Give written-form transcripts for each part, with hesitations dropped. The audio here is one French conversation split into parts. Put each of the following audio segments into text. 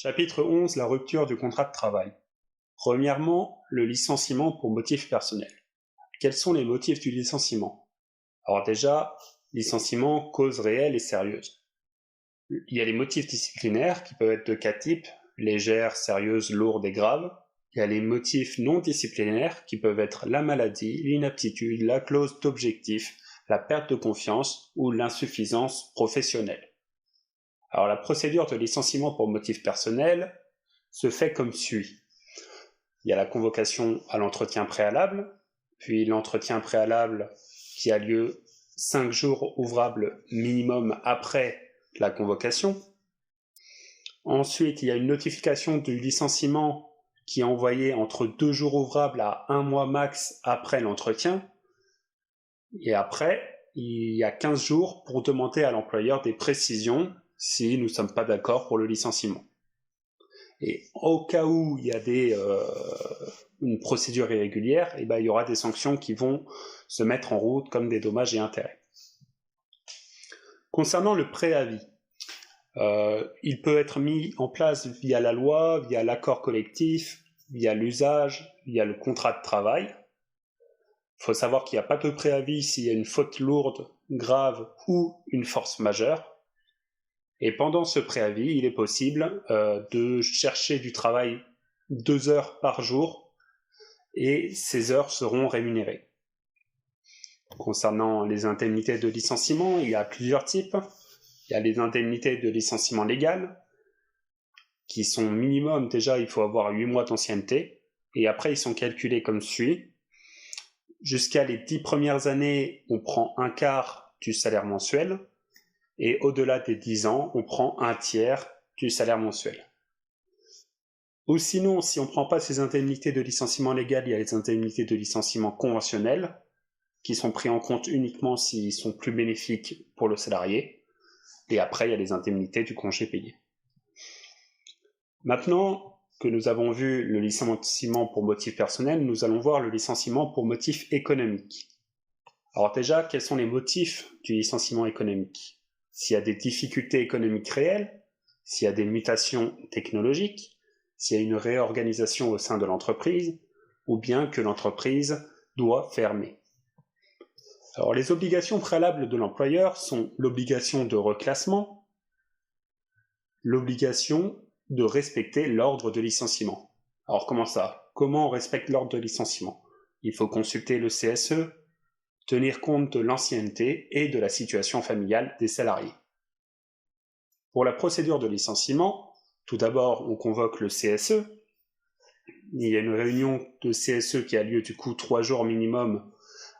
Chapitre 11. La rupture du contrat de travail. Premièrement, le licenciement pour motif personnel. Quels sont les motifs du licenciement? Alors déjà, licenciement, cause réelle et sérieuse. Il y a les motifs disciplinaires qui peuvent être de 4 types, légères, sérieuses, lourdes et graves. Il y a les motifs non disciplinaires qui peuvent être la maladie, l'inaptitude, la clause d'objectif, la perte de confiance ou l'insuffisance professionnelle. Alors la procédure de licenciement pour motif personnel se fait comme suit. Il y a la convocation à l'entretien préalable, puis l'entretien préalable qui a lieu 5 jours ouvrables minimum après la convocation. Ensuite, il y a une notification du licenciement qui est envoyée entre 2 jours ouvrables à 1 mois max après l'entretien. Et après, il y a 15 jours pour demander à l'employeur des précisions si nous ne sommes pas d'accord pour le licenciement. Et au cas où il y a une procédure irrégulière, il y aura des sanctions qui vont se mettre en route comme des dommages et intérêts. Concernant le préavis, il peut être mis en place via la loi, via l'accord collectif, via l'usage, via le contrat de travail. Il faut savoir qu'il n'y a pas de préavis s'il y a une faute lourde, grave ou une force majeure. Et pendant ce préavis, il est possible de chercher du travail 2 heures par jour et ces heures seront rémunérées. Concernant les indemnités de licenciement, il y a plusieurs types. Il y a les indemnités de licenciement légal qui sont minimum, déjà il faut avoir 8 mois d'ancienneté et après ils sont calculés comme suit. Jusqu'à les 10 premières années, on prend un quart du salaire mensuel. Et au-delà des 10 ans, on prend un tiers du salaire mensuel. Ou sinon, si on ne prend pas ces indemnités de licenciement légal, il y a les indemnités de licenciement conventionnel, qui sont pris en compte uniquement s'ils sont plus bénéfiques pour le salarié. Et après, il y a les indemnités du congé payé. Maintenant que nous avons vu le licenciement pour motif personnel, nous allons voir le licenciement pour motif économique. Alors déjà, quels sont les motifs du licenciement économique ? S'il y a des difficultés économiques réelles, s'il y a des mutations technologiques, s'il y a une réorganisation au sein de l'entreprise, ou bien que l'entreprise doit fermer. Alors les obligations préalables de l'employeur sont l'obligation de reclassement, l'obligation de respecter l'ordre de licenciement. Alors comment ça? Comment on respecte l'ordre de licenciement? Il faut consulter le CSE, tenir compte de l'ancienneté et de la situation familiale des salariés. Pour la procédure de licenciement, tout d'abord, on convoque le CSE. Il y a une réunion de CSE qui a lieu du coup 3 jours minimum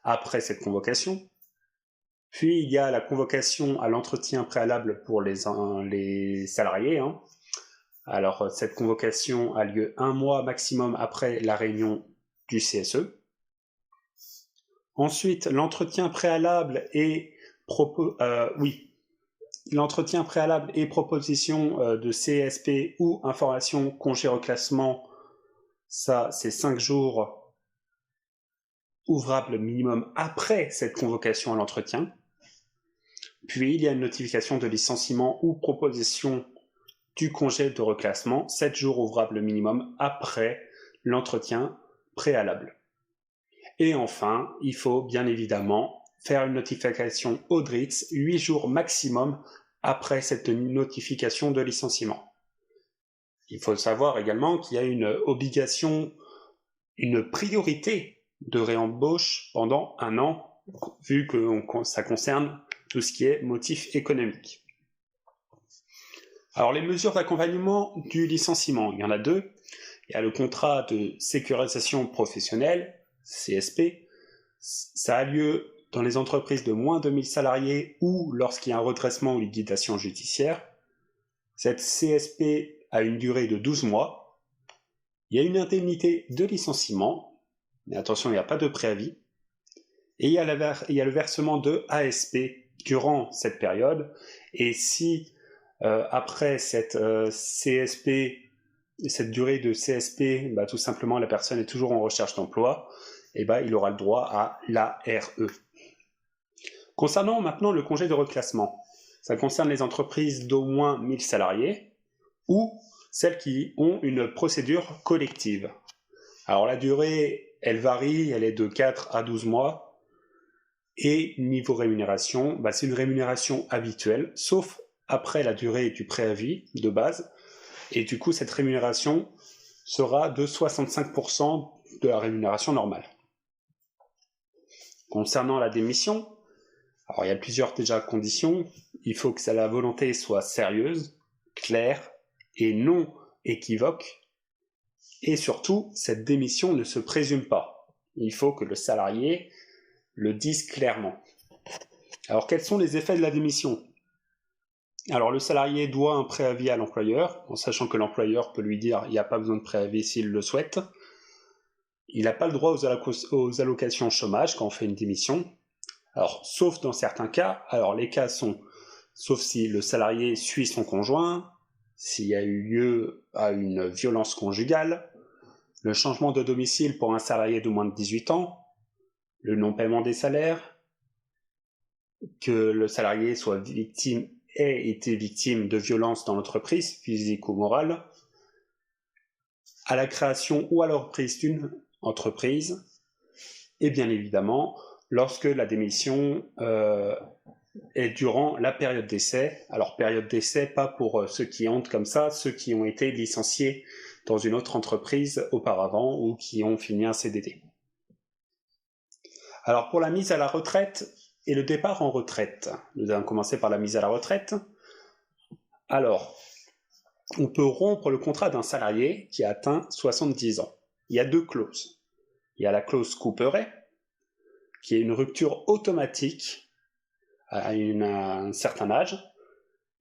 après cette convocation. Puis il y a la convocation à l'entretien préalable pour les salariés. Alors cette convocation a lieu 1 mois maximum après la réunion du CSE. Ensuite, l'entretien préalable et proposition de CSP ou information congé reclassement, ça c'est 5 jours ouvrables minimum après cette convocation à l'entretien. Puis il y a une notification de licenciement ou proposition du congé de reclassement, 7 jours ouvrables minimum après l'entretien préalable. Et enfin, il faut bien évidemment faire une notification au DRITS 8 jours maximum après cette notification de licenciement. Il faut savoir également qu'il y a une obligation, une priorité de réembauche pendant 1 an, vu que ça concerne tout ce qui est motif économique. Alors les mesures d'accompagnement du licenciement, il y en a 2. Il y a le contrat de sécurisation professionnelle, CSP, ça a lieu dans les entreprises de moins de 1000 salariés ou lorsqu'il y a un redressement ou liquidation judiciaire. Cette CSP a une durée de 12 mois. Il y a une indemnité de licenciement, mais attention, il n'y a pas de préavis. Et il y a le versement de ASP durant cette période. Et si après cette CSP, cette durée de CSP, tout simplement la personne est toujours en recherche d'emploi, il aura le droit à l'ARE. Concernant maintenant le congé de reclassement, ça concerne les entreprises d'au moins 1000 salariés ou celles qui ont une procédure collective. Alors la durée, elle varie, elle est de 4 à 12 mois. Et niveau rémunération, c'est une rémunération habituelle, sauf après la durée du préavis de base. Et du coup, cette rémunération sera de 65% de la rémunération normale. Concernant la démission, alors il y a plusieurs déjà conditions. Il faut que la volonté soit sérieuse, claire et non équivoque. Et surtout, cette démission ne se présume pas. Il faut que le salarié le dise clairement. Alors quels sont les effets de la démission ? Alors le salarié doit un préavis à l'employeur, en sachant que l'employeur peut lui dire il n'y a pas besoin de préavis s'il le souhaite. Il n'a pas le droit aux allocations chômage quand on fait une démission. Alors, sauf dans certains cas, alors les cas sont, sauf si le salarié suit son conjoint, s'il y a eu lieu à une violence conjugale, le changement de domicile pour un salarié de moins de 18 ans, le non-paiement des salaires, que le salarié ait été victime de violences dans l'entreprise, physique ou morale, à la création ou à la reprise d'une entreprise, et bien évidemment, lorsque la démission est durant la période d'essai. Alors période d'essai, pas pour ceux qui entrent comme ça, ceux qui ont été licenciés dans une autre entreprise auparavant ou qui ont fini un CDD. Alors pour la mise à la retraite et le départ en retraite, nous allons commencer par la mise à la retraite. Alors, on peut rompre le contrat d'un salarié qui a atteint 70 ans. Il y a deux clauses. Il y a la clause couperet, qui est une rupture automatique à un certain âge.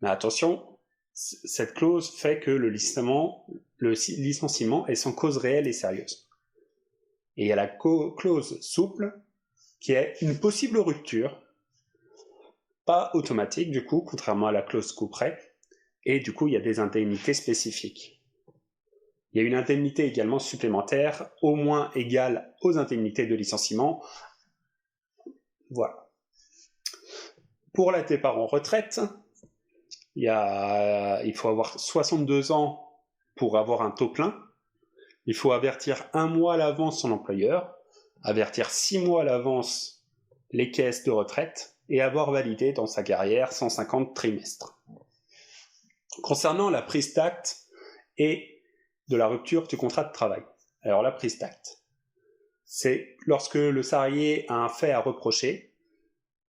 Mais attention, cette clause fait que le licenciement est sans cause réelle et sérieuse. Et il y a la clause souple, qui est une possible rupture, pas automatique du coup, contrairement à la clause couperet, et du coup il y a des indemnités spécifiques. Il y a une indemnité également supplémentaire, au moins égale aux indemnités de licenciement. Voilà. Pour la départ en retraite, il faut avoir 62 ans pour avoir un taux plein. Il faut avertir 1 mois à l'avance son employeur, avertir 6 mois à l'avance les caisses de retraite et avoir validé dans sa carrière 150 trimestres. Concernant la prise d'acte et de la rupture du contrat de travail. Alors la prise d'acte, c'est lorsque le salarié a un fait à reprocher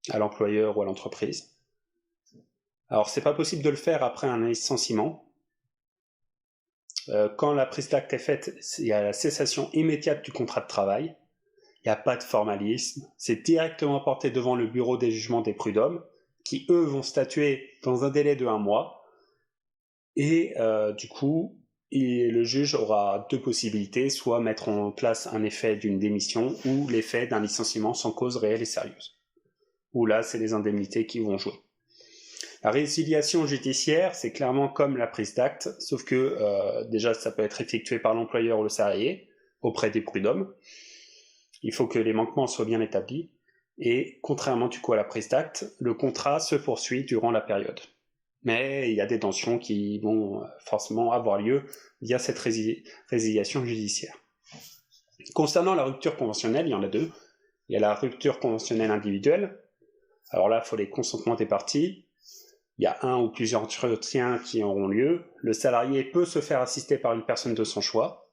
à l'employeur ou à l'entreprise. Alors c'est pas possible de le faire après un licenciement. Quand la prise d'acte est faite, il y a la cessation immédiate du contrat de travail. Il n'y a pas de formalisme. C'est directement porté devant le bureau des jugements des prud'hommes, qui eux vont statuer dans un délai de 1 mois. Et du coup, le juge aura deux possibilités, soit mettre en place un effet d'une démission ou l'effet d'un licenciement sans cause réelle et sérieuse. Où là, c'est les indemnités qui vont jouer. La résiliation judiciaire, c'est clairement comme la prise d'acte, sauf que déjà, ça peut être effectué par l'employeur ou le salarié auprès des prud'hommes. Il faut que les manquements soient bien établis. Et contrairement du coup à la prise d'acte, le contrat se poursuit durant la période. Mais il y a des tensions qui vont forcément avoir lieu via cette résiliation judiciaire. Concernant la rupture conventionnelle, il y en a deux. Il y a la rupture conventionnelle individuelle. Alors là, il faut les consentements des parties. Il y a un ou plusieurs entretiens qui auront lieu. Le salarié peut se faire assister par une personne de son choix.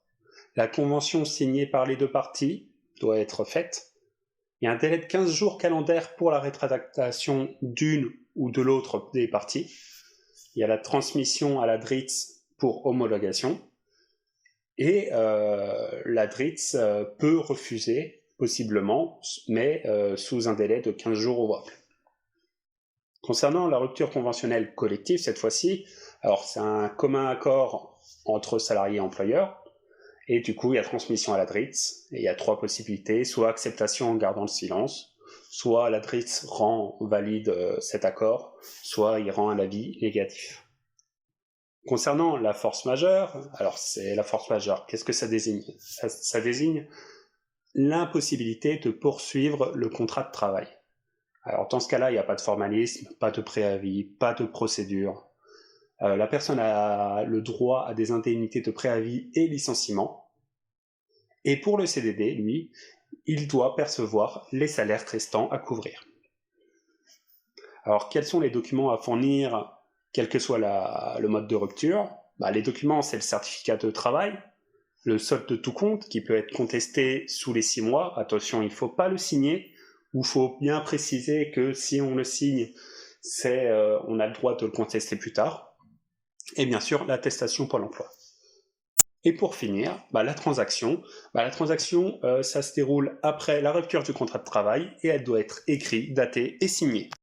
La convention signée par les deux parties doit être faite. Il y a un délai de 15 jours calendaires pour la rétractation d'une ou de l'autre des parties. Il y a la transmission à la DRITS pour homologation. Et la DRITS peut refuser, possiblement, mais sous un délai de 15 jours ouvrables. Concernant la rupture conventionnelle collective, cette fois-ci, alors c'est un commun accord entre salariés et employeurs, et du coup il y a transmission à la DRITS, et il y a 3 possibilités, soit acceptation en gardant le silence, soit la DRITS rend valide cet accord, soit il rend un avis négatif. Concernant la force majeure, alors c'est la force majeure, qu'est-ce que ça désigne ? Ça désigne l'impossibilité de poursuivre le contrat de travail. Alors dans ce cas-là, il n'y a pas de formalisme, pas de préavis, pas de procédure. La personne a le droit à des indemnités de préavis et licenciement. Et pour le CDD, lui, il doit percevoir les salaires restants à couvrir. Alors, quels sont les documents à fournir, quel que soit le mode de rupture? Les documents, c'est le certificat de travail, le solde de tout compte qui peut être contesté sous les 6 mois. Attention, il ne faut pas le signer, ou il faut bien préciser que si on le signe, on a le droit de le contester plus tard. Et bien sûr, l'attestation Pôle emploi. Et pour finir, la transaction. Ça se déroule après la rupture du contrat de travail et elle doit être écrite, datée et signée.